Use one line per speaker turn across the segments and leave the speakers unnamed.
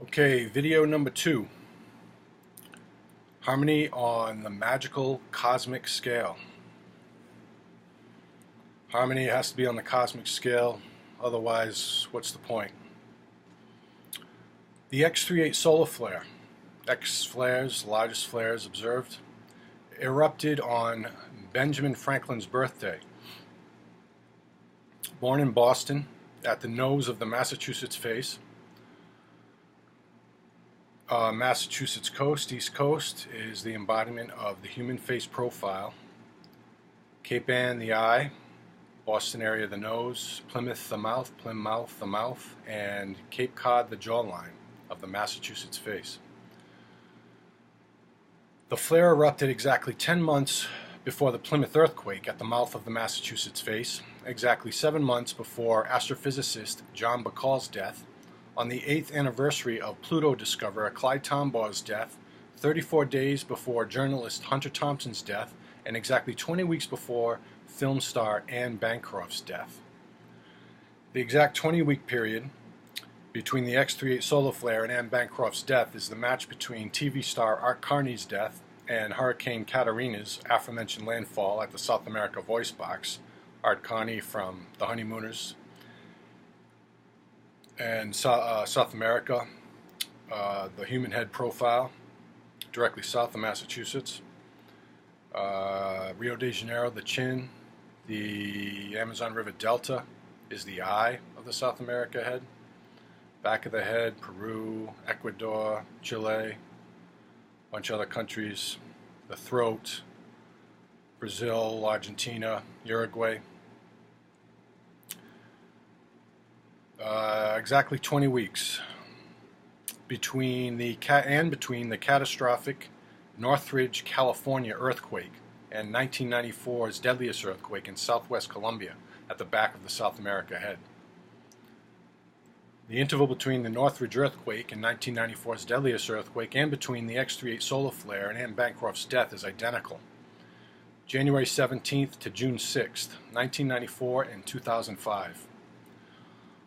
Okay, video number 2. Harmony on the magical cosmic scale. Harmony has to be on the cosmic scale, otherwise, what's the point? The X38 solar flare, X flares, largest flares observed, erupted on Benjamin Franklin's birthday. Born in Boston, at the nose of the Massachusetts face, Massachusetts coast, East Coast, is the embodiment of the human face profile. Cape Ann, the eye. Boston area, the nose. Plymouth, the mouth, and Cape Cod, the jawline of the Massachusetts face. The flare erupted exactly 10 months before the Plymouth earthquake at the mouth of the Massachusetts face, exactly 7 months before astrophysicist John Bacall's death, on the 8th anniversary of Pluto discoverer Clyde Tombaugh's death, 34 days before journalist Hunter Thompson's death, and exactly 20 weeks before film star Anne Bancroft's death. The exact 20-week period between the X38 solar flare and Anne Bancroft's death is the match between TV star Art Carney's death and Hurricane Katarina's aforementioned landfall at the South America Voice Box. Art Carney from The Honeymooners, and South America, the human head profile, directly south of Massachusetts. Rio de Janeiro, the chin. The Amazon River Delta is the eye of the South America head. Back of the head, Peru, Ecuador, Chile, a bunch of other countries. The throat, Brazil, Argentina, Uruguay. Exactly 20 weeks between the catastrophic Northridge, California earthquake and 1994's deadliest earthquake in southwest Colombia at the back of the South America head. The interval between the Northridge earthquake and 1994's deadliest earthquake and between the X38 solar flare and Anne Bancroft's death is identical. January 17th to June 6th, 1994 and 2005.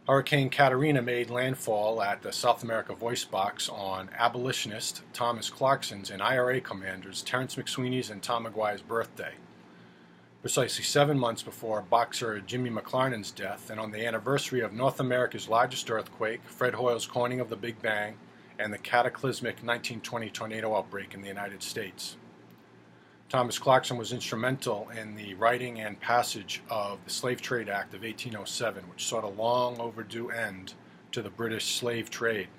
Hurricane Katarina made landfall at the South America Voice Box on abolitionist Thomas Clarkson's and IRA commanders Terrence McSweeney's and Tom Maguire's birthday, precisely 7 months before boxer Jimmy McLarnin's death, and on the anniversary of North America's largest earthquake, Fred Hoyle's coining of the Big Bang, and the cataclysmic 1920 tornado outbreak in the United States. Thomas Clarkson was instrumental in the writing and passage of the Slave Trade Act of 1807, which sought a long overdue end to the British slave trade.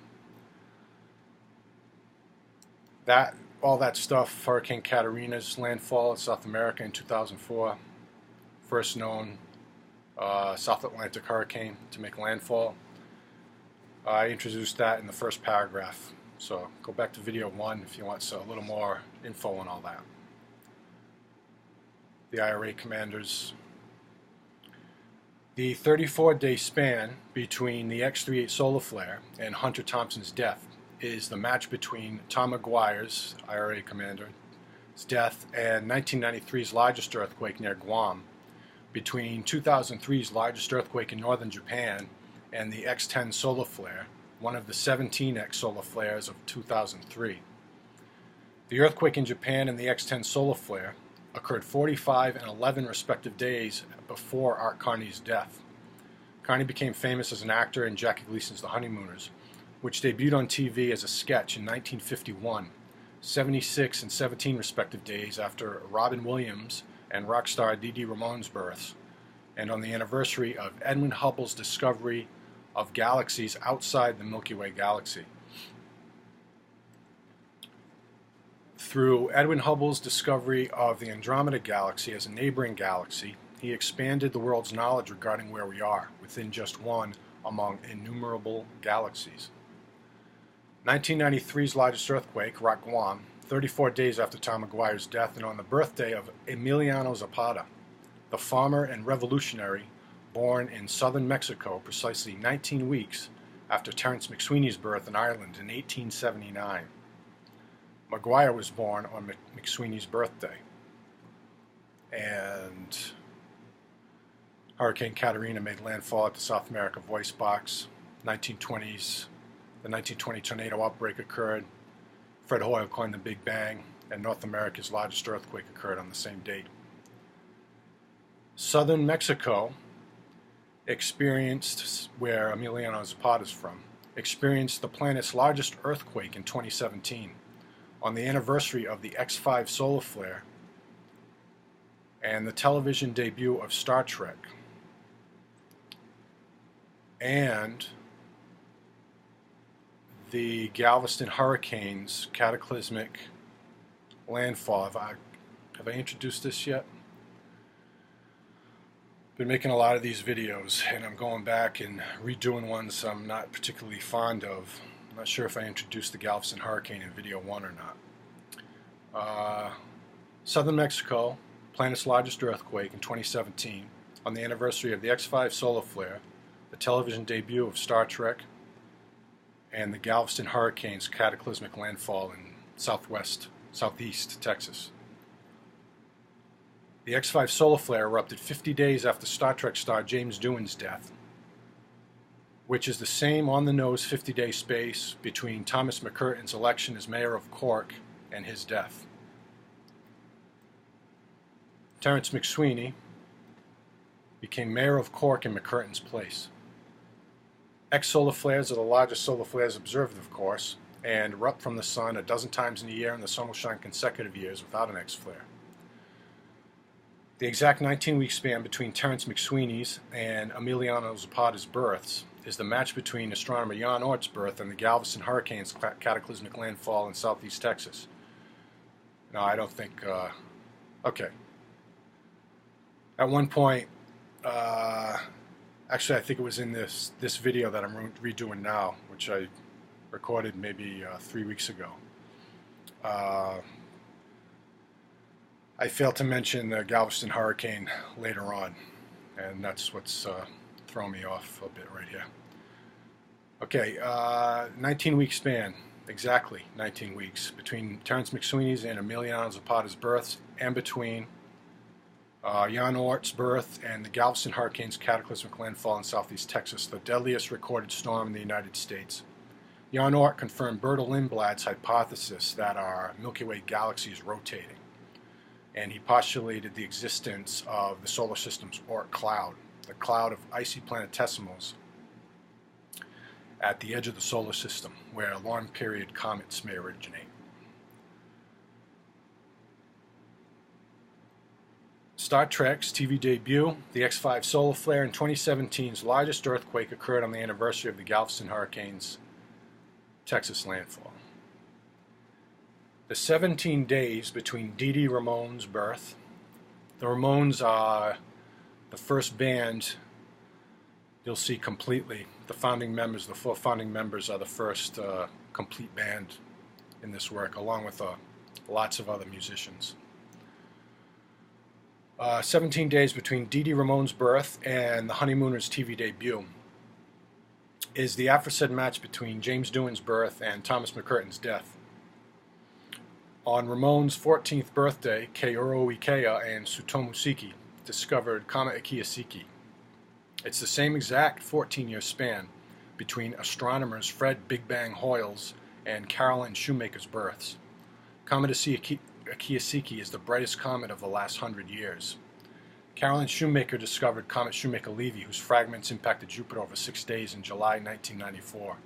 All that stuff, Hurricane Katarina's landfall in South America in 2004, first known South Atlantic hurricane to make landfall. I introduced that in the first paragraph, so go back to video 1 if you want a little more info on all that. The IRA commanders. The 34-day span between the X38 solar flare and Hunter Thompson's death is the match between Tom Maguire's, IRA commander's death, and 1993's largest earthquake near Guam, between 2003's largest earthquake in northern Japan and the X10 solar flare, one of the 17 X solar flares of 2003. The earthquake in Japan and the X10 solar flare occurred 45 and 11 respective days before Art Carney's death. Carney became famous as an actor in Jackie Gleason's The Honeymooners, which debuted on TV as a sketch in 1951, 76 and 17 respective days after Robin Williams and rock star Dee Dee Ramone's births, and on the anniversary of Edwin Hubble's discovery of galaxies outside the Milky Way galaxy. Through Edwin Hubble's discovery of the Andromeda Galaxy as a neighboring galaxy, he expanded the world's knowledge regarding where we are, within just one among innumerable galaxies. 1993's largest earthquake rocked Guam 34 days after Tom Maguire's death and on the birthday of Emiliano Zapata, the farmer and revolutionary born in southern Mexico precisely 19 weeks after Terrence McSweeney's birth in Ireland in 1879. Maguire was born on McSweeney's birthday, and Hurricane Katarina made landfall at the South America Voice Box, 1920s The 1920 tornado outbreak occurred. Fred Hoyle coined the Big Bang, and North America's largest earthquake occurred on the same date. Southern Mexico experienced, where Emiliano Zapata is from, experienced the planet's largest earthquake in 2017 on the anniversary of the X5 solar flare and the television debut of Star Trek. And the Galveston hurricane's cataclysmic landfall. Have I introduced this yet? Been making a lot of these videos, and I'm going back and redoing ones I'm not particularly fond of. I'm not sure if I introduced the Galveston hurricane in video 1 or not. Southern Mexico, planet's largest earthquake in 2017, on the anniversary of the X5 solar flare, the television debut of Star Trek, and the Galveston hurricane's cataclysmic landfall in southeast Texas. The X5 solar flare erupted 50 days after Star Trek star James Doohan's death, which is the same on-the-nose 50-day space between Thomas McCurtain's election as mayor of Cork and his death. Terence McSweeney became mayor of Cork in McCurtain's place. X-solar flares are the largest solar flares observed, of course, and erupt from the sun a dozen times in a year, and the sun will shine consecutive years without an X-flare. The exact 19-week span between Terence McSweeney's and Emiliano Zapata's births is the match between astronomer Jan Oort's birth and the Galveston hurricane's cataclysmic landfall in southeast Texas. No, I don't think... okay. At one point, actually I think it was in this video that I'm redoing now, which I recorded maybe 3 weeks ago. I failed to mention the Galveston hurricane later on, and that's what's throwing me off a bit right here. Okay, 19-week span, exactly 19 weeks, between Terence McSweeney's and Emiliano Zapata's births, and between Jan Oort's birth and the Galveston hurricane's cataclysmic landfall in southeast Texas, the deadliest recorded storm in the United States. Jan Oort confirmed Bertil Lindblad's hypothesis that our Milky Way galaxy is rotating, and he postulated the existence of the solar system's Oort cloud, the cloud of icy planetesimals at the edge of the solar system, where long-period comets may originate. Star Trek's TV debut, the X5 solar flare, in 2017's largest earthquake occurred on the anniversary of the Galveston hurricane's Texas landfall. The 17 days between Dee Dee Ramone's birth. The Ramones are the first band you'll see completely. The founding members, the 4 founding members, are the first complete band in this work, along with lots of other musicians. 17 days between Dee Dee Ramone's birth and the Honeymooners' TV debut is the aforesaid match between James Doohan's birth and Thomas McCurtain's death. On Ramone's 14th birthday, Kaoru Ikeya and Tsutomu Seki discovered Comet Ikiyaseki. It's the same exact 14-year span between astronomers Fred Big Bang Hoyle's and Caroline Shoemaker's births. Comet Ikiyaseki is the brightest comet of the last 100 years. Caroline Shoemaker discovered Comet Shoemaker-Levy, whose fragments impacted Jupiter over 6 days in July 1994.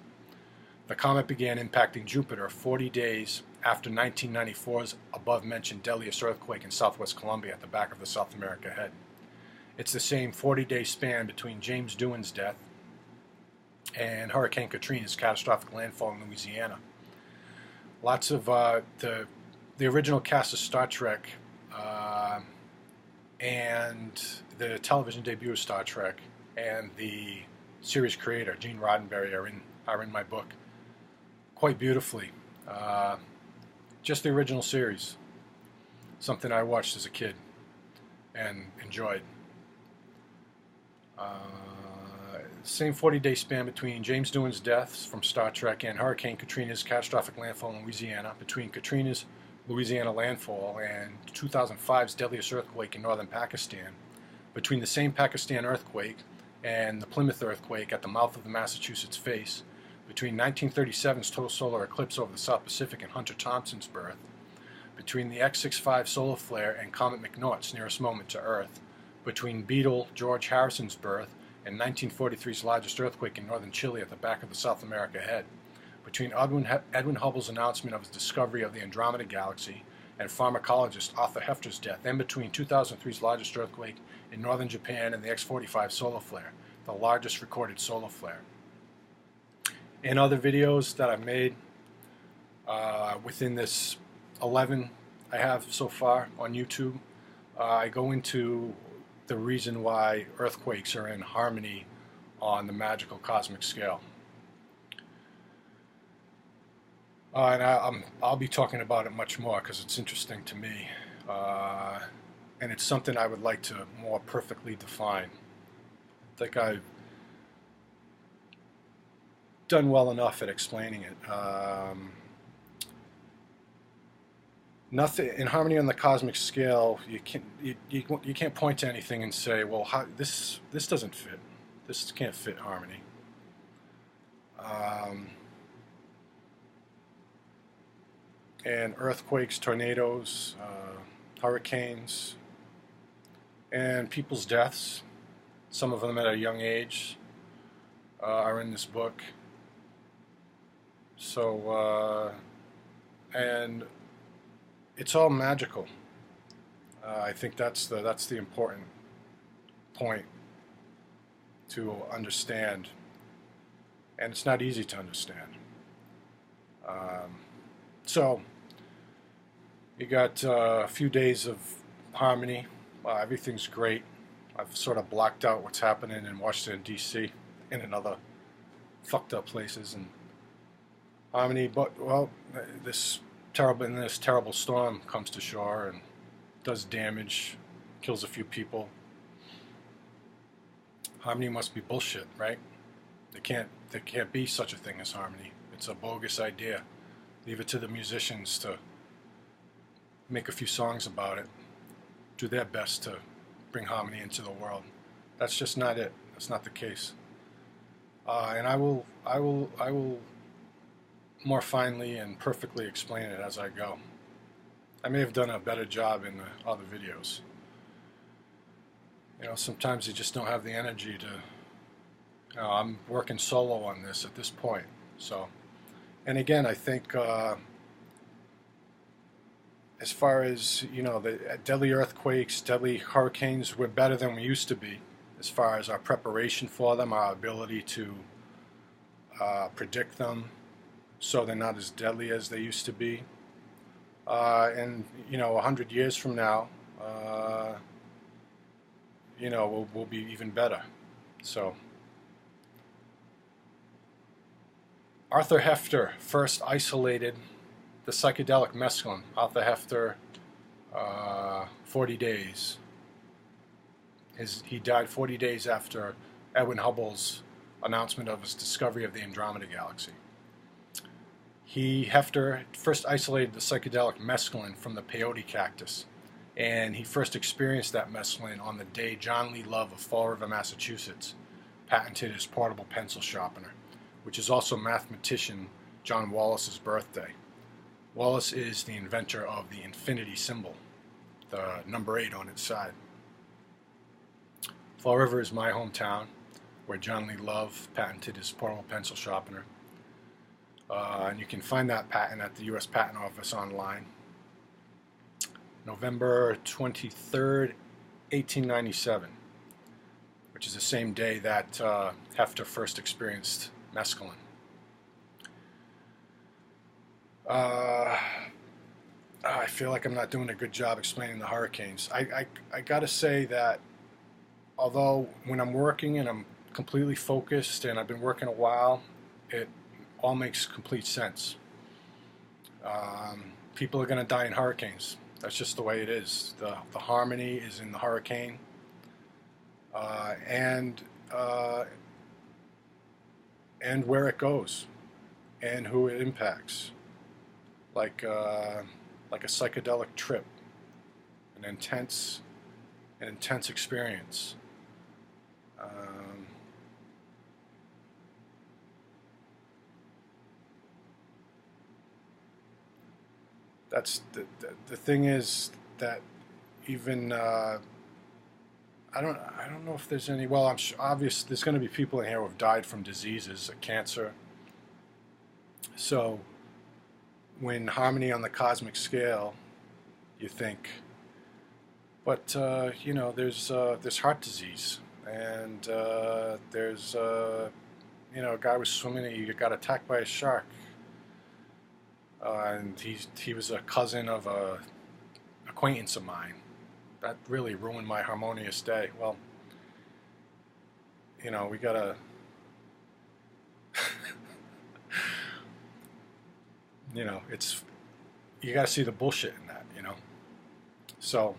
The comet began impacting Jupiter 40 days after 1994's above-mentioned deadliest earthquake in southwest Colombia at the back of the South America Head. It's the same 40-day span between James Doohan's death and Hurricane Katrina's catastrophic landfall in Louisiana. Lots of the original cast of Star Trek and the television debut of Star Trek and the series creator, Gene Roddenberry, are in my book quite beautifully. Just the original series, something I watched as a kid and enjoyed. Same 40-day span between James Doohan's deaths from Star Trek and Hurricane Katrina's catastrophic landfall in Louisiana, between Katrina's Louisiana landfall and 2005's deadliest earthquake in northern Pakistan, between the same Pakistan earthquake and the Plymouth earthquake at the mouth of the Massachusetts Face, between 1937's total solar eclipse over the South Pacific and Hunter Thompson's birth, between the X65 solar flare and Comet McNaught's nearest moment to Earth, between Beetle George Harrison's birth and 1943's largest earthquake in northern Chile at the back of the South America head, between Edwin Hubble's announcement of his discovery of the Andromeda Galaxy and pharmacologist Arthur Hefter's death, and between 2003's largest earthquake in northern Japan and the X45 solar flare, the largest recorded solar flare. In other videos that I've made within this 11 I have so far on YouTube, I go into the reason why earthquakes are in harmony on the magical cosmic scale. And I'll be talking about it much more because it's interesting to me, and it's something I would like to more perfectly define. I think I've done well enough at explaining it. Nothing in harmony on the cosmic scale. You can't point to anything and say, well, how, this doesn't fit. This can't fit harmony. And earthquakes, tornadoes, hurricanes, and people's deaths, some of them at a young age, are in this book. So, and it's all magical. I think that's the important point to understand, and it's not easy to understand. So you got a few days of harmony. Everything's great. I've sort of blocked out what's happening in Washington D.C. and in other fucked up places and harmony, but well, this terrible storm comes to shore and does damage, kills a few people. Harmony must be bullshit, right? There can't be such a thing as harmony. It's a bogus idea. Leave it to the musicians to make a few songs about it, do their best to bring harmony into the world. That's just not it. That's not the case. And I will more finely and perfectly explain it as I go. I may have done a better job in the other videos. You know, sometimes you just don't have the energy to, you know, I'm working solo on this at this point. So, and again, I think as far as, you know, the deadly earthquakes, deadly hurricanes, we're better than we used to be as far as our preparation for them, our ability to predict them so they're not as deadly as they used to be. And, you know, 100 years from now, you know, we'll be even better. So, Arthur Hefter first isolated the psychedelic mescaline. Arthur Hefter, 40 days. He died 40 days after Edwin Hubble's announcement of his discovery of the Andromeda Galaxy. Hefter first isolated the psychedelic mescaline from the peyote cactus, and he first experienced that mescaline on the day John Lee Love of Fall River, Massachusetts, patented his portable pencil sharpener, which is also mathematician John Wallace's birthday. Wallace is the inventor of the infinity symbol, the number 8 on its side. Fall River is my hometown, where John Lee Love patented his portable pencil sharpener. And you can find that patent at the U.S. Patent Office online. November 23rd, 1897, which is the same day that Hefter first experienced mescaline. I feel like I'm not doing a good job explaining the hurricanes. I gotta say that although when I'm working and I'm completely focused and I've been working a while, it all makes complete sense. People are gonna die in hurricanes. That's just the way it is. The harmony is in the hurricane, and where it goes, and who it impacts. Like a psychedelic trip, an intense experience. the thing is that even I don't know if there's any. Well, I'm sure, obvious there's going to be people in here who have died from diseases, cancer. So when harmony on the cosmic scale, you think, but you know, there's heart disease, and there's you know, a guy was swimming, he got attacked by a shark, and he was a cousin of a acquaintance of mine. That really ruined my harmonious day. Well, you know, we gotta you know, it's, you gotta see the bullshit in that, you know. So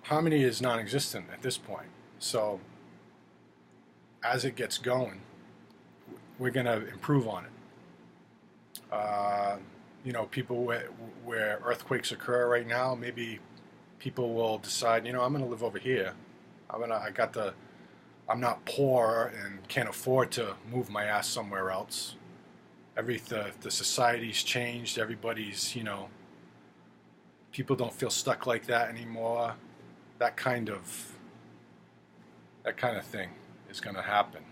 harmony is non-existent at this point. So as it gets going, we're gonna improve on it. You know, people where earthquakes occur right now, maybe people will decide, you know, I'm going to live over here. I'm not poor and can't afford to move my ass somewhere else. The society's changed. Everybody's, you know, people don't feel stuck like that anymore. That kind of thing is going to happen.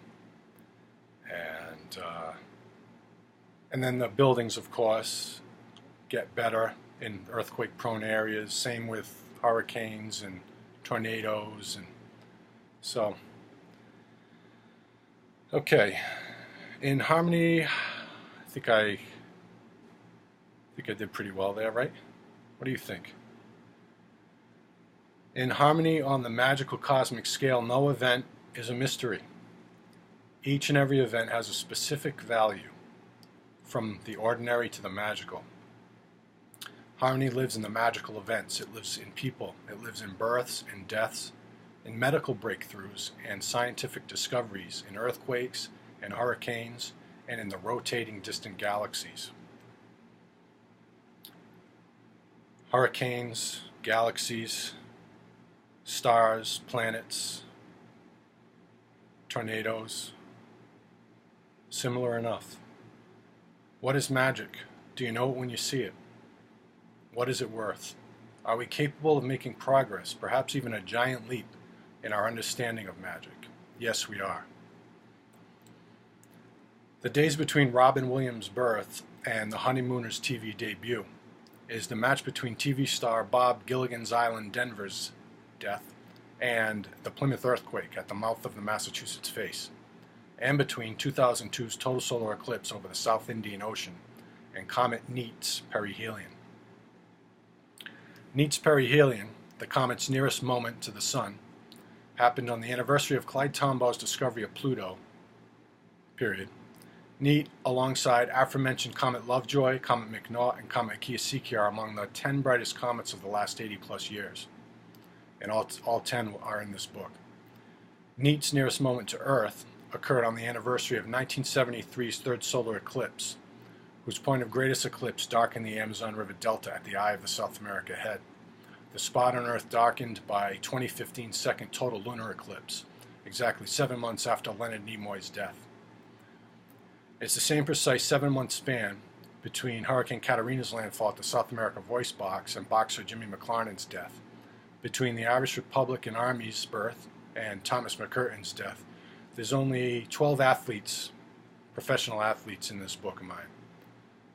And then the buildings, of course, get better in earthquake-prone areas. Same with hurricanes and tornadoes, and so. Okay, in harmony, I think I did pretty well there, right? What do you think? In harmony on the magical cosmic scale, no event is a mystery. Each and every event has a specific value, from the ordinary to the magical. Harmony lives in the magical events. It lives in people. It lives in births and deaths, in medical breakthroughs and scientific discoveries, in earthquakes and hurricanes, and in the rotating distant galaxies. Hurricanes, galaxies, stars, planets, tornadoes. Similar enough. What is magic? Do you know it when you see it? What is it worth? Are we capable of making progress, perhaps even a giant leap, in our understanding of magic? Yes, we are. The days between Robin Williams' birth and The Honeymooners' TV debut is the match between TV star Bob Gilligan's Island Denver's death and the Plymouth earthquake at the mouth of the Massachusetts Face, and between 2002's total solar eclipse over the South Indian Ocean and comet Neaps perihelion. Neaps perihelion, the comet's nearest moment to the Sun, happened on the anniversary of Clyde Tombaugh's discovery of Pluto, period. Neat, alongside aforementioned Comet Lovejoy, Comet McNaught, and Comet Kiyosaki, are among the 10 brightest comets of the last 80 plus years. And all 10 are in this book. Neat's nearest moment to Earth occurred on the anniversary of 1973's third solar eclipse, whose point of greatest eclipse darkened the Amazon River Delta at the eye of the South America head. The spot on Earth darkened by 2015's second total lunar eclipse, exactly 7 months after Leonard Nimoy's death. It's the same precise 7-month span between Hurricane Katrina's landfall at the South America Voice Box and boxer Jimmy McLarnin's death, between the Irish Republican Army's birth and Thomas McCurtain's death. There's only 12 athletes, professional athletes, in this book of mine,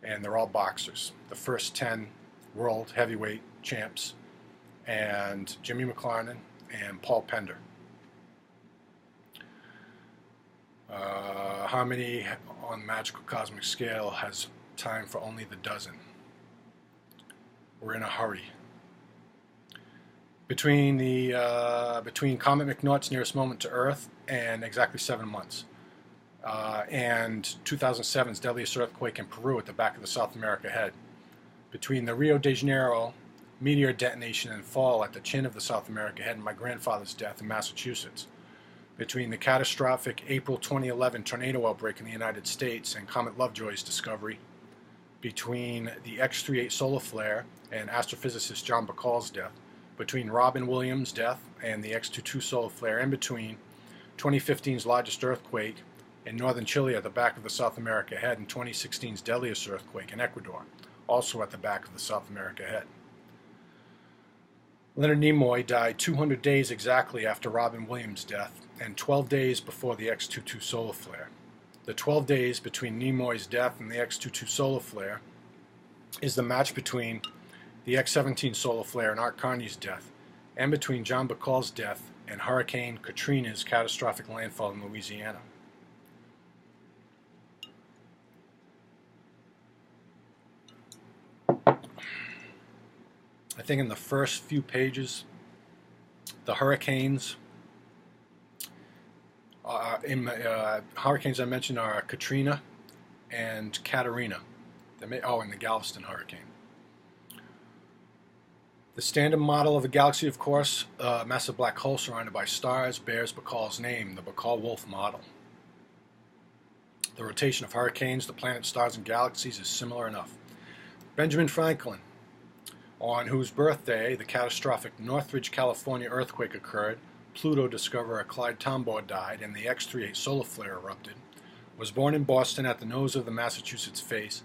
and they're all boxers. The first 10 world heavyweight champs, and Jimmy McLarnin and Paul Pender. Harmony on the magical cosmic scale has time for only the dozen. We're in a hurry. Between Comet McNaught's nearest moment to Earth and exactly 7 months, and 2007's deadliest earthquake in Peru at the back of the South America head, between the Rio de Janeiro meteor detonation and fall at the chin of the South America head and my grandfather's death in Massachusetts, between the catastrophic April 2011 tornado outbreak in the United States and Comet Lovejoy's discovery, between the X38 solar flare and astrophysicist John Bacall's death, between Robin Williams' death and the X22 solar flare, and between 2015's largest earthquake in northern Chile at the back of the South America head and 2016's deadliest earthquake in Ecuador. also at the back of the South America head. Leonard Nimoy died 200 days exactly after Robin Williams' death and 12 days before the X-22 solar flare. The 12 days between Nimoy's death and the X-22 solar flare is the match between the X-17 solar flare and Art Carney's death, and between John Bacall's death and Hurricane Katrina's catastrophic landfall in Louisiana. I think in the first few pages, the hurricanes, hurricanes I mentioned are Katrina and Katarina. And the Galveston hurricane. The standard model of a galaxy, of course, a massive black hole surrounded by stars, bears Bacall's name, the Bacall-Wolf model. The rotation of hurricanes, the planets, stars, and galaxies is similar enough. Benjamin Franklin, on whose birthday the catastrophic Northridge, California earthquake occurred, Pluto discoverer Clyde Tombaugh died, and the X-38 solar flare erupted, was born in Boston at the nose of the Massachusetts face,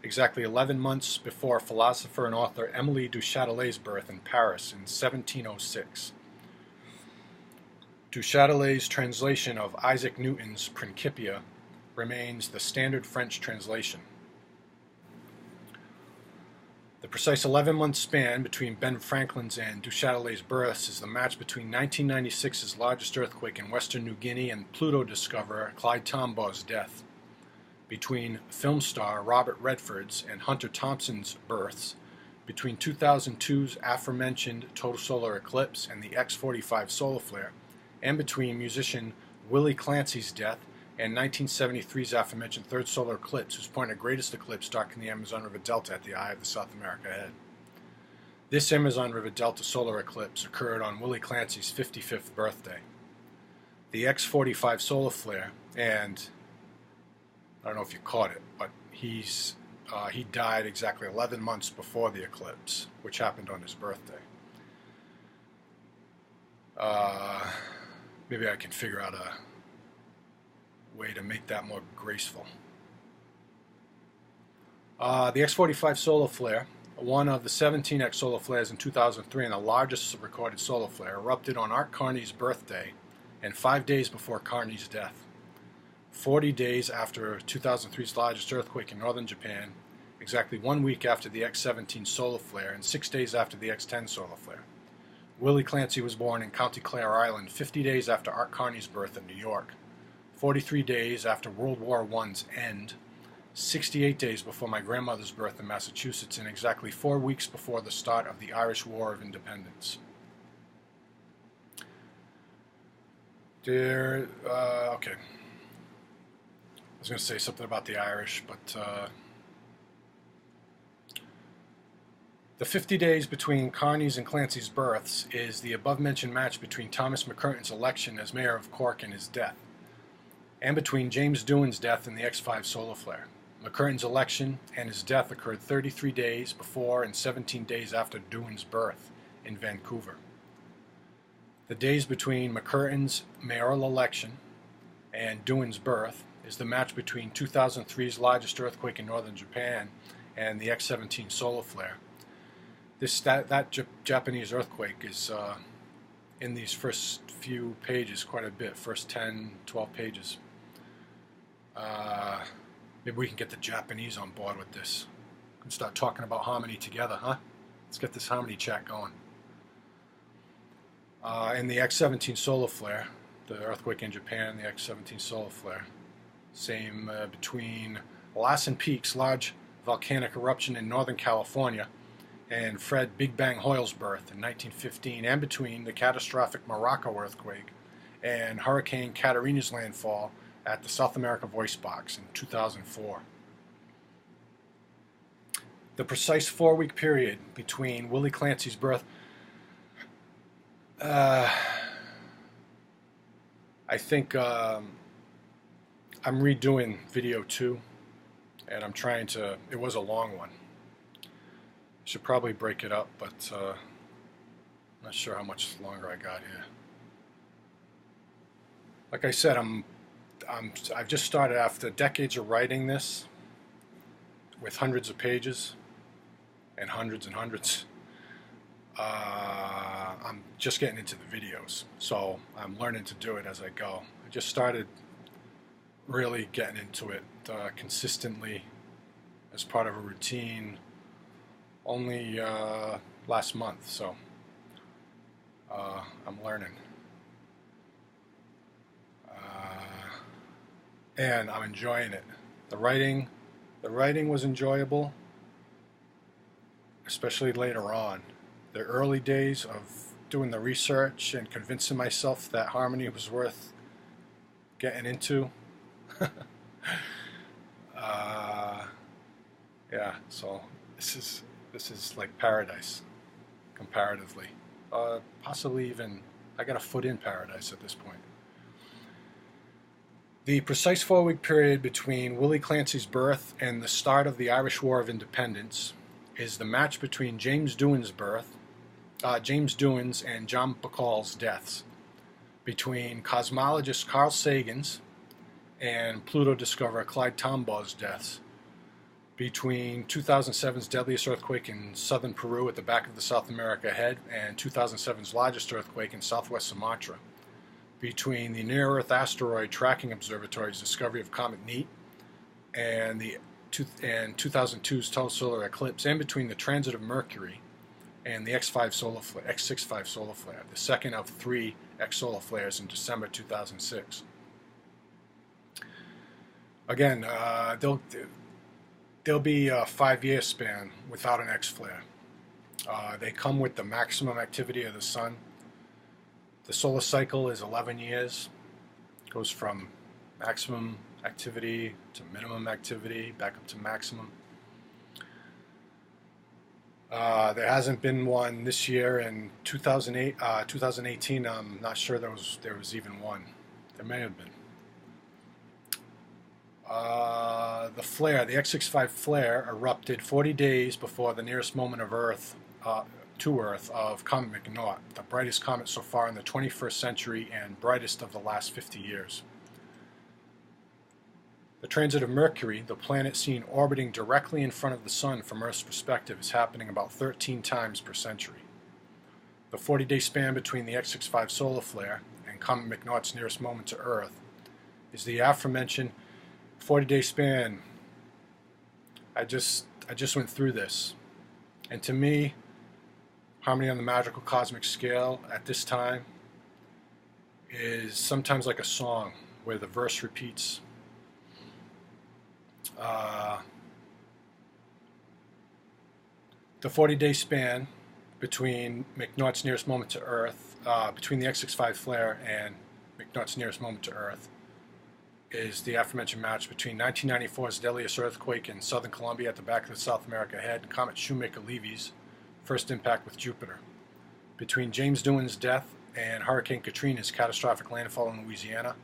exactly 11 months before philosopher and author Émilie du Châtelet's birth in Paris in 1706. Du Châtelet's translation of Isaac Newton's Principia remains the standard French translation. The precise 11-month span between Ben Franklin's and Du Châtelet's births is the match between 1996's largest earthquake in western New Guinea and Pluto discoverer Clyde Tombaugh's death. Between film star Robert Redford's and Hunter Thompson's births, between 2002's aforementioned total solar eclipse and the X-45 solar flare, and between musician Willie Clancy's death and 1973's aforementioned third solar eclipse, whose point of greatest eclipse darkened the Amazon River Delta at the eye of the South America head. This Amazon River Delta solar eclipse occurred on Willie Clancy's 55th birthday. The X-45 solar flare, and I don't know if you caught it, but he died exactly 11 months before the eclipse, which happened on his birthday. Maybe I can figure out a way to make that more graceful. The X-45 solar flare, one of the 17 X solar flares in 2003 and the largest recorded solar flare, erupted on Art Carney's birthday and 5 days before Carney's death. 40 days after 2003's largest earthquake in northern Japan, exactly 1 week after the X-17 solar flare, and 6 days after the X-10 solar flare. Willie Clancy was born in County Clare, Ireland, 50 days after Art Carney's birth in New York, 43 days after World War I's end, 68 days before my grandmother's birth in Massachusetts, and exactly 4 weeks before the start of the Irish War of Independence. Okay. I was going to say something about the Irish, but the 50 days between Carney's and Clancy's births is the above-mentioned match between Thomas McCurtain's election as mayor of Cork and his death, and between James Doohan's death and the X-5 solar flare. McCurtain's election and his death occurred 33 days before and 17 days after Doohan's birth in Vancouver. The days between McCurtain's mayoral election and Doohan's birth is the match between 2003's largest earthquake in northern Japan and the X-17 solar flare. That Japanese earthquake is in these first few pages quite a bit, first 10, 12 pages. Maybe we can get the Japanese on board with this. We can start talking about harmony together, huh? Let's get this harmony chat going. In the X-17 solar flare, the earthquake in Japan, the X-17 solar flare, same between Lassen Peak's large volcanic eruption in Northern California and Fred Big Bang Hoyle's birth in 1915, and between the catastrophic Morocco earthquake and Hurricane Katarina's landfall at the South America Voice Box in 2004. The precise 4-week period between Willie Clancy's birth, I think I'm redoing video 2, and I'm trying to, it was a long one. Should probably break it up, but not sure how much longer I got here. Like I said, I've just started after decades of writing this with hundreds of pages. and hundreds and hundreds. I'm just getting into the videos, so I'm learning to do it as I go. I just started really getting into it consistently as part of a routine only last month, so I'm learning. And I'm enjoying it. The writing was enjoyable, especially later on. The early days of doing the research and convincing myself that harmony was worth getting into. Yeah, so this is like paradise, comparatively. Possibly even I got a foot in paradise at this point. The precise 4-week period between Willie Clancy's birth and the start of the Irish War of Independence is the match between James Doohan's and John Bacall's deaths, between cosmologist Carl Sagan's and Pluto discoverer Clyde Tombaugh's deaths, between 2007's deadliest earthquake in southern Peru at the back of the South America Head and 2007's largest earthquake in southwest Sumatra, between the Near-Earth Asteroid Tracking Observatory's discovery of Comet Neat and 2002's total solar eclipse, and between the transit of Mercury and the X65 solar flare, the second of 3 X solar flares in December 2006. Again, there'll be a 5-year span without an X flare. They come with the maximum activity of the sun. The solar cycle is 11 years. It goes from maximum activity to minimum activity, back up to maximum. There hasn't been one this year. In 2018, I'm not sure there was even one. There may have been. The flare, the X65 flare, erupted 40 days before the nearest moment of Earth to Earth of Comet McNaught, the brightest comet so far in the 21st century and brightest of the last 50 years. The transit of Mercury, the planet seen orbiting directly in front of the Sun from Earth's perspective, is happening about 13 times per century. The 40-day span between the X65 solar flare and Comet McNaught's nearest moment to Earth is the aforementioned 40-day span. I just went through this, and to me, harmony on the magical cosmic scale at this time is sometimes like a song where the verse repeats. The 40-day span between McNaught's nearest moment to Earth, between the X65 flare and McNaught's nearest moment to Earth, is the aforementioned match between 1994's deadliest earthquake in southern Colombia at the back of the South America Head and Comet Shoemaker-Levy's first impact with Jupiter, between James Doohan's death and Hurricane Katrina's catastrophic landfall in Louisiana,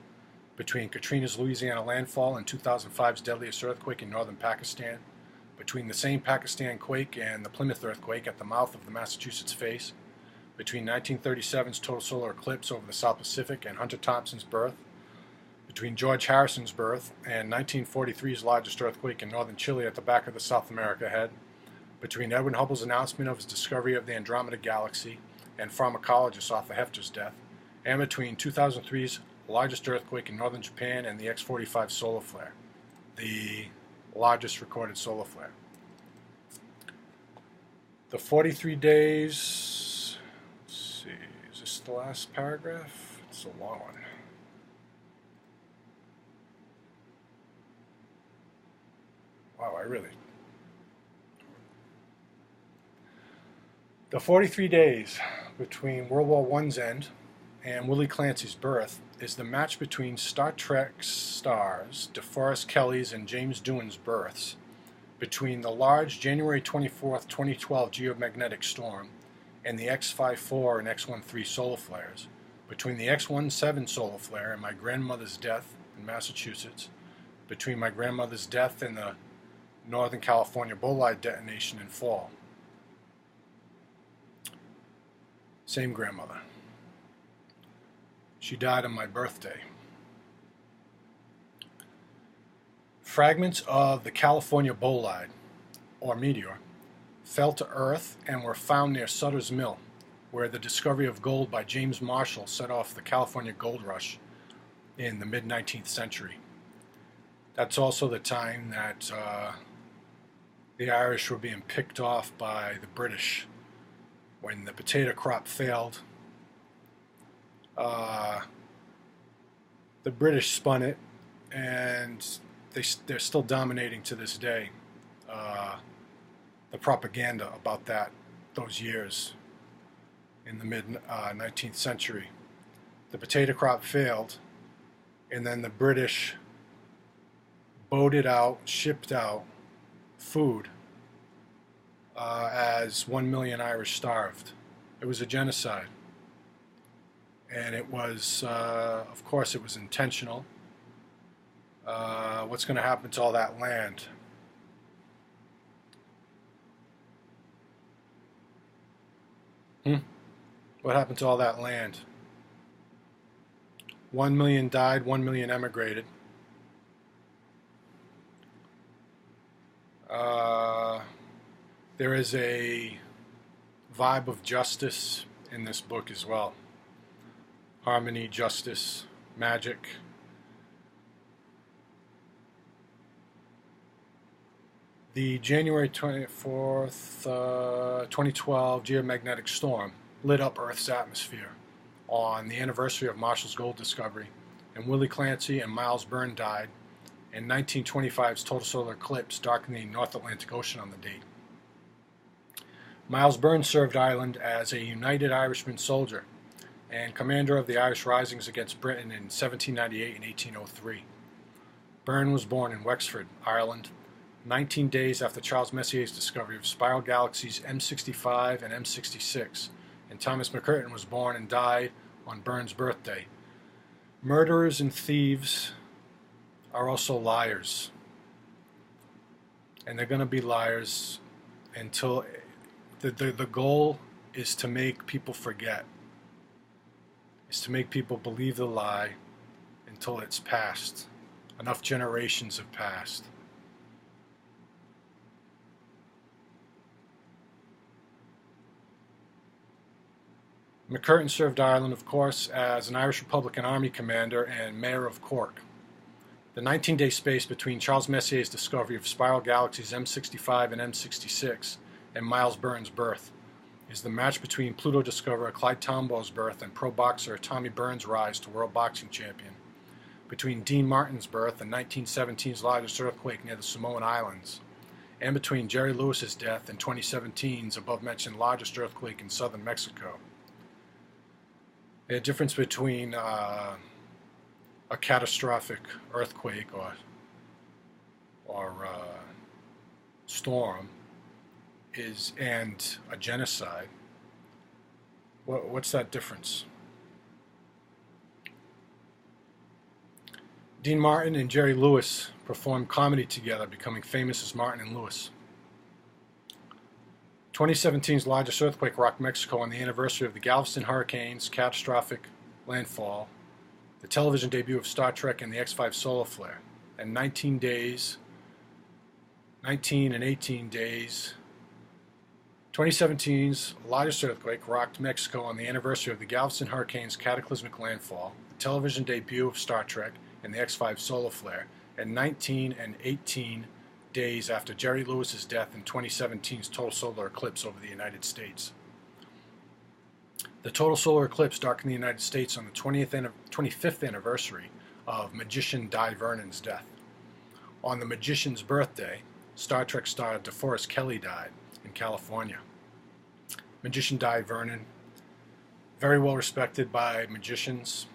between Katrina's Louisiana landfall and 2005's deadliest earthquake in northern Pakistan, between the same Pakistan quake and the Plymouth earthquake at the mouth of the Massachusetts Face, between 1937's total solar eclipse over the South Pacific and Hunter Thompson's birth, between George Harrison's birth and 1943's largest earthquake in northern Chile at the back of the South America Head, between Edwin Hubble's announcement of his discovery of the Andromeda Galaxy and pharmacologist Arthur Hefter's death, and between 2003's largest earthquake in northern Japan and the X45 solar flare, the largest recorded solar flare. The 43 days, let's see, is this the last paragraph? It's a long one. Wow, The 43 days between World War I's end and Willie Clancy's birth is the match between Star Trek stars DeForest Kelley's and James Doohan's births, between the large January 24, 2012 geomagnetic storm and the X54 and X13 solar flares, between the X17 solar flare and my grandmother's death in Massachusetts, between my grandmother's death and the Northern California bolide detonation in fall. Same grandmother. She died on my birthday. Fragments of the California bolide, or meteor, fell to earth and were found near Sutter's Mill, where the discovery of gold by James Marshall set off the California gold rush in the mid-19th century. That's also the time that the Irish were being picked off by the British when the potato crop failed. The British spun it, and they're still dominating to this day. The propaganda about those years in the mid-19th century. The potato crop failed, and then the British boated out, shipped out food as 1 million Irish starved. It was a genocide. And it was, of course, it was intentional. What's going to happen to all that land? What happened to all that land? 1 million died, 1 million emigrated. There is a vibe of justice in this book as well. Harmony, justice, magic. The January 24th, 2012 geomagnetic storm lit up Earth's atmosphere on the anniversary of Marshall's gold discovery, and Willie Clancy and Miles Byrne died, and 1925's total solar eclipse darkened the North Atlantic Ocean on the date. Miles Byrne served Ireland as a United Irishman soldier and commander of the Irish risings against Britain in 1798 and 1803. Byrne was born in Wexford, Ireland, 19 days after Charles Messier's discovery of spiral galaxies M65 and M66, and Thomas McCurtain was born and died on Byrne's birthday. Murderers and thieves are also liars, and they're going to be liars until the goal is to make people forget, is to make people believe the lie until it's passed. Enough generations have passed. McCurtain served Ireland, of course, as an Irish Republican Army commander and mayor of Cork. The 19-day space between Charles Messier's discovery of spiral galaxies M65 and M66 and Miles Byrne's birth is the match between Pluto discoverer Clyde Tombaugh's birth and pro boxer Tommy Byrne's rise to world boxing champion, between Dean Martin's birth and 1917's largest earthquake near the Samoan Islands, and between Jerry Lewis's death and 2017's above-mentioned largest earthquake in southern Mexico. The difference between a catastrophic earthquake or storm and a genocide. What's that difference? Dean Martin and Jerry Lewis performed comedy together, becoming famous as Martin and Lewis. 2017's largest earthquake rocked Mexico on the anniversary of the Galveston hurricane's catastrophic landfall, the television debut of Star Trek and the X-5 solar flare, and 19 and 18 days. 2017's largest earthquake rocked Mexico on the anniversary of the Galveston hurricane's cataclysmic landfall, the television debut of Star Trek and the X-5 solar flare, and 19 and 18 days after Jerry Lewis's death in 2017's total solar eclipse over the United States. The total solar eclipse darkened the United States on the 25th anniversary of magician Di Vernon's death. On the magician's birthday, Star Trek star DeForest Kelley died in California. Magician Di Vernon, very well respected by magicians.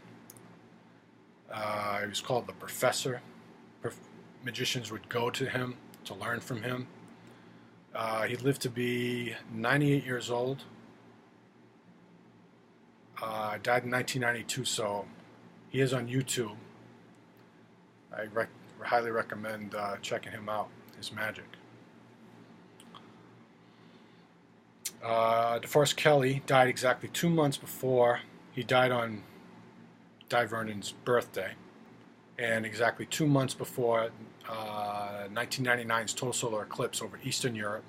He was called the Professor. Magicians would go to him to learn from him. He lived to be 98 years old. Died in 1992, so he is on YouTube. I highly recommend checking him out, his magic. DeForest Kelley died exactly 2 months before he died on Di Vernon's birthday, and exactly 2 months before 1999's total solar eclipse over Eastern Europe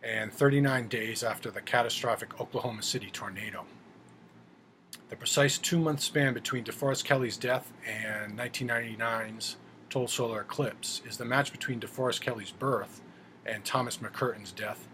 and 39 days after the catastrophic Oklahoma City tornado. The precise 2-month span between DeForest Kelley's death and 1999's total solar eclipse is the match between DeForest Kelley's birth and Thomas McCurtain's death,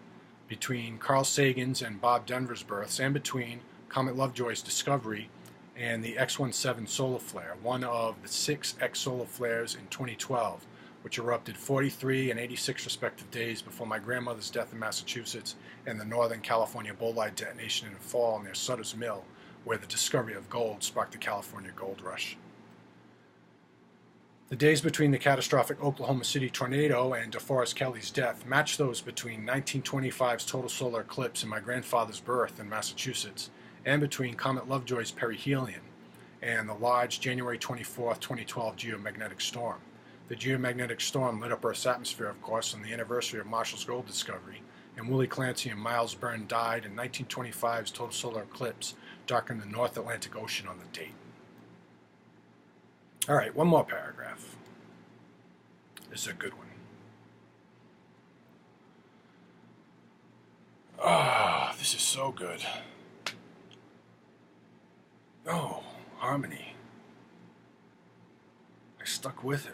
between Carl Sagan's and Bob Denver's births, and between Comet Lovejoy's discovery and the X-17 solar flare, one of the 6 X solar flares in 2012, which erupted 43 and 86 respective days before my grandmother's death in Massachusetts and the Northern California bolide detonation in the fall near Sutter's Mill, where the discovery of gold sparked the California gold rush. The days between the catastrophic Oklahoma City tornado and DeForest Kelley's death match those between 1925's total solar eclipse and my grandfather's birth in Massachusetts, and between Comet Lovejoy's perihelion and the large January 24, 2012 geomagnetic storm. The geomagnetic storm lit up Earth's atmosphere, of course, on the anniversary of Marshall's gold discovery, and Willie Clancy and Miles Byrne died, and 1925's total solar eclipse darkened the North Atlantic Ocean on the date. All right, one more paragraph. This is a good one. Ah, this is so good. Oh, harmony. I stuck with it.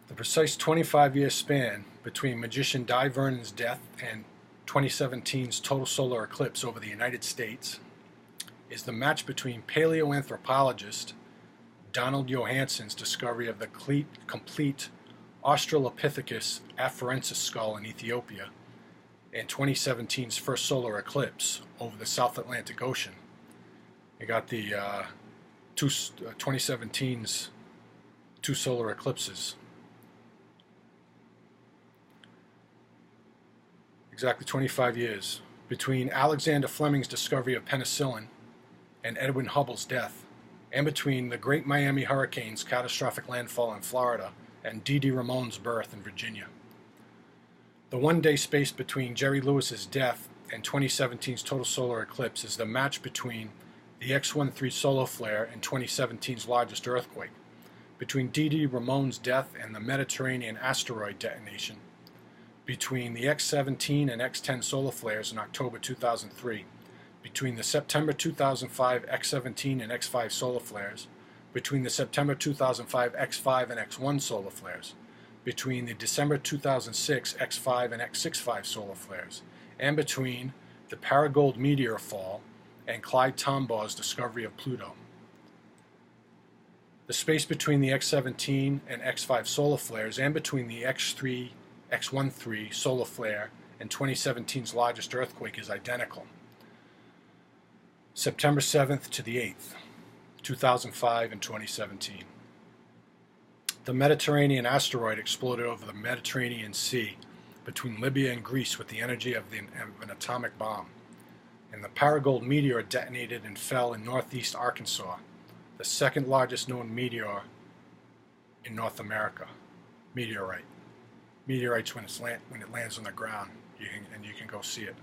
The precise 25-year span between magician Di Vernon's death and 2017's total solar eclipse over the United States is the match between paleoanthropologist Donald Johansson's discovery of the complete Australopithecus afarensis skull in Ethiopia and 2017's first solar eclipse over the South Atlantic Ocean. You got the 2017's 2 solar eclipses. Exactly 25 years between Alexander Fleming's discovery of penicillin and Edwin Hubble's death, and between the Great Miami Hurricane's catastrophic landfall in Florida and Dee Dee Ramone's birth in Virginia. The 1-day space between Jerry Lewis's death and 2017's total solar eclipse is the match between the X-13 solar flare and 2017's largest earthquake, between Dee Dee Ramone's death and the Mediterranean asteroid detonation, between the X-17 and X-10 solar flares in October 2003, between the September 2005 X-17 and X-5 solar flares, between the September 2005 X-5 and X-1 solar flares, between the December 2006 X-5 and X-65 solar flares, and between the Paragould meteor fall and Clyde Tombaugh's discovery of Pluto. The space between the X-17 and X-5 solar flares and between the X-13 solar flare and 2017's largest earthquake is identical. September 7th to the 8th, 2005 and 2017. The Mediterranean asteroid exploded over the Mediterranean Sea between Libya and Greece with the energy of an atomic bomb. And the Paragould meteor detonated and fell in northeast Arkansas, the second largest known meteor in North America. Meteorite. Meteorites when it lands on the ground, you can go see it.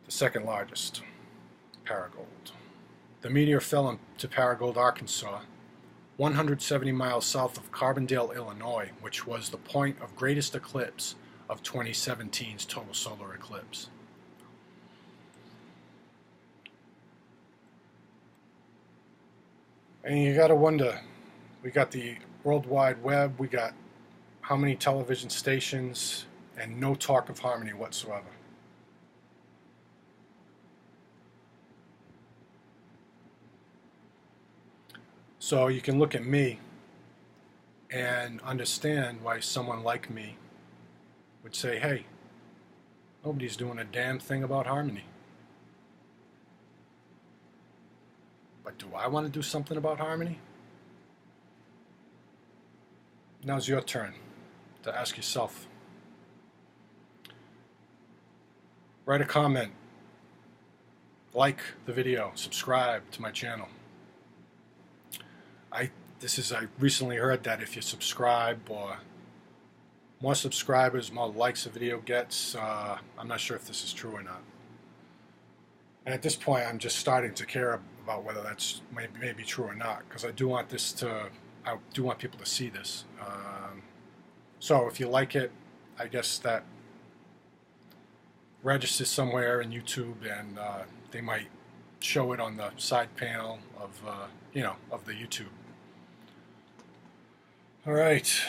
The second largest, Paragould. The meteor fell into Paragould, Arkansas, 170 miles south of Carbondale, Illinois, which was the point of greatest eclipse of 2017's total solar eclipse. And you got to wonder, we got the World Wide Web, we got how many television stations, and no talk of harmony whatsoever. So you can look at me and understand why someone like me would say, hey, nobody's doing a damn thing about harmony. But do I want to do something about harmony? Now's your turn to ask yourself. Write a comment, like the video, subscribe to my channel. I recently heard that if you subscribe, or more subscribers, more likes a video gets. I'm not sure if this is true or not. And at this point, I'm just starting to care about whether that's maybe true or not, because I do want this to I do want people to see this. So if you like it, I guess that registers somewhere in YouTube, and they might show it on the side panel of of the YouTube. All right.